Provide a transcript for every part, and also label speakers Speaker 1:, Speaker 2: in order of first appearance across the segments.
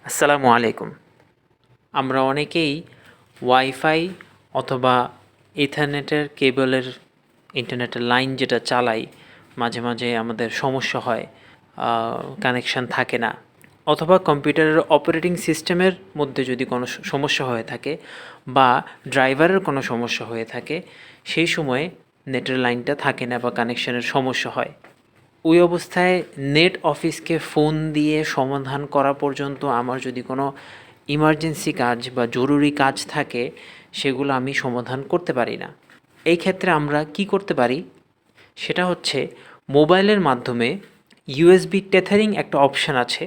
Speaker 1: আসসালামু আলাইকুম। আমরা অনেকেই ওয়াইফাই অথবা ইথারনেটের কেবলের ইন্টারনেটের লাইন যেটা চালাই, মাঝে মাঝে আমাদের সমস্যা হয়, কানেকশান থাকে না, অথবা কম্পিউটারের অপারেটিং সিস্টেমের মধ্যে যদি কোনো সমস্যা হয়ে থাকে বা ড্রাইভারের কোনো সমস্যা হয়ে থাকে, সেই সময়ে নেটের লাইনটা থাকে না বা কানেকশানের সমস্যা হয়। ওই অবস্থায় নেট অফিসকে ফোন দিয়ে সমাধান করা পর্যন্ত আমার যদি কোনো ইমার্জেন্সি কাজ বা জরুরি কাজ থাকে, সেগুলো আমি সমাধান করতে পারি না। এই ক্ষেত্রে আমরা কি করতে পারি, সেটা হচ্ছে মোবাইলের মাধ্যমে ইউএসবি টেথারিং একটা অপশান আছে।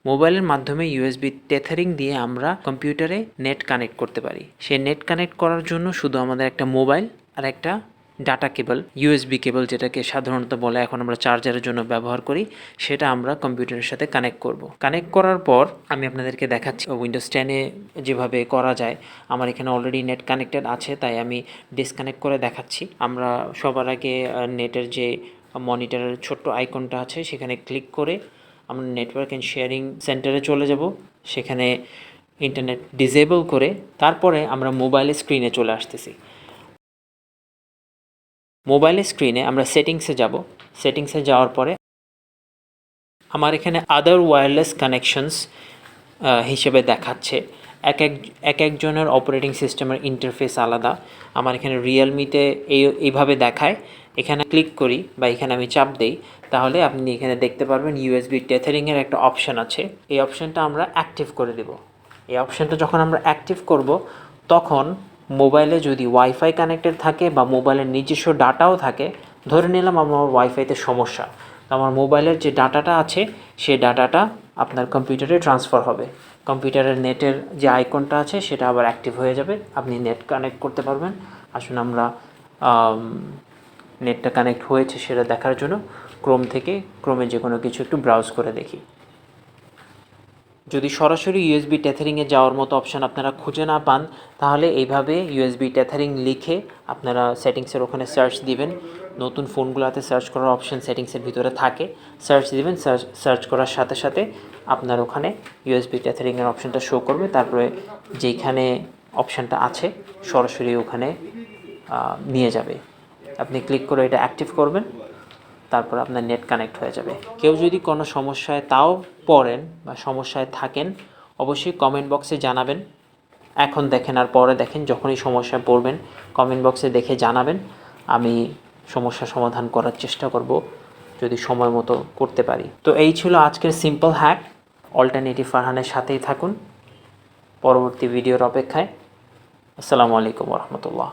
Speaker 1: মোবাইলের মাধ্যমে ইউএসবি টেথারিং দিয়ে আমরা কম্পিউটারে নেট কানেক্ট করতে পারি। সেই নেট কানেক্ট করার জন্য শুধু আমাদের একটা মোবাইল আর একটা ডাটা কেবল, ইউএসবি কেবল যেটাকে সাধারণত বলে, এখন আমরা চার্জারের জন্য ব্যবহার করি, সেটা আমরা কম্পিউটারের সাথে কানেক্ট করব। কানেক্ট করার পর আমি আপনাদেরকে দেখাচ্ছি উইন্ডোজ 10-এ যেভাবে করা যায়। আমার এখানে অলরেডি নেট কানেক্টেড আছে, তাই আমি ডিসকানেক্ট করে দেখাচ্ছি। আমরা সবার আগে নেটের যে মনিটরের ছোট্ট আইকনটা আছে সেখানে ক্লিক করে আমরা নেটওয়ার্ক অ্যান্ড শেয়ারিং সেন্টারে চলে যাব। সেখানে ইন্টারনেট ডিসেবল করে তারপরে আমরা মোবাইলের স্ক্রিনে চলে আসতেছি। মোবাইলের স্ক্রিনে আমরা সেটিংসে যাব। সেটিংসে যাওয়ার পরে আমার এখানে আদার ওয়্যারলেস কানেকশনস হিসেবে দেখাচ্ছে। একজনের অপারেটিং সিস্টেমের ইন্টারফেস আলাদা। আমার এখানে রিয়েলমিতে এইভাবে দেখায়। এখানে ক্লিক করি বা এখানে আমি চাপ দেই, তাহলে আপনি এখানে দেখতে পারবেন ইউএসবি টেথারিংয়ের একটা অপশান আছে। এই অপশানটা আমরা অ্যাক্টিভ করে দেব। এই অপশানটা যখন আমরা অ্যাক্টিভ করব, তখন মোবাইলে যদি ওয়াইফাই কানেক্টেড থাকে বা মোবাইলের নিজস্ব ডাটাও থাকে, ধরে নিলাম আমার ওয়াইফাইতে সমস্যা, তো আমার মোবাইলের যে ডাটাটা আছে সেই ডাটাটা আপনার কম্পিউটারে ট্রান্সফার হবে। কম্পিউটারের নেটের যে আইকনটা আছে সেটা আবার অ্যাক্টিভ হয়ে যাবে, আপনি নেট কানেক্ট করতে পারবেন। আসুন আমরা নেটটা কানেক্ট হয়েছে সেটা দেখার জন্য ক্রোমে যে কোনো কিছু একটু ব্রাউজ করে দেখি। যদি সরাসরি ইউএসবি টেথারিংয়ে যাওয়ার মতো অপশান আপনারা খুঁজে না পান, তাহলে এইভাবে ইউএসবি টেথারিং লিখে আপনারা সেটিংসের ওখানে সার্চ দিবেন। নতুন ফোনগুলোতে সার্চ করার অপশান সেটিংসের ভিতরে থাকে, সার্চ দিবেন। সার্চ করার সাথে সাথে আপনার ওখানে ইউএসবি টেথারিংয়ের অপশানটা শো করবে। তারপরে যেইখানে অপশানটা আছে সরাসরি ওখানে নিয়ে যাবে। আপনি ক্লিক করে এটা অ্যাক্টিভ করবেন, তারপর আপনার নেট কানেক্ট হয়ে যাবে। কেউ যদি কোনো সমস্যায় তাও পড়েন বা সমস্যায় থাকেন, অবশ্যই কমেন্ট বক্সে জানাবেন। এখন দেখেন আর পরে দেখেন, যখনই সমস্যায় পড়বেন কমেন্ট বক্সে দেখে জানাবেন। আমি সমস্যা সমাধান করার চেষ্টা করব যদি সময় মতো করতে পারি। তো এই ছিল আজকের সিম্পল হ্যাক। অল্টারনেটিভ ফারহানের সাথেই থাকুন পরবর্তী ভিডিওর অপেক্ষায়। আসসালামু আলাইকুম ওয়া রাহমাতুল্লাহ।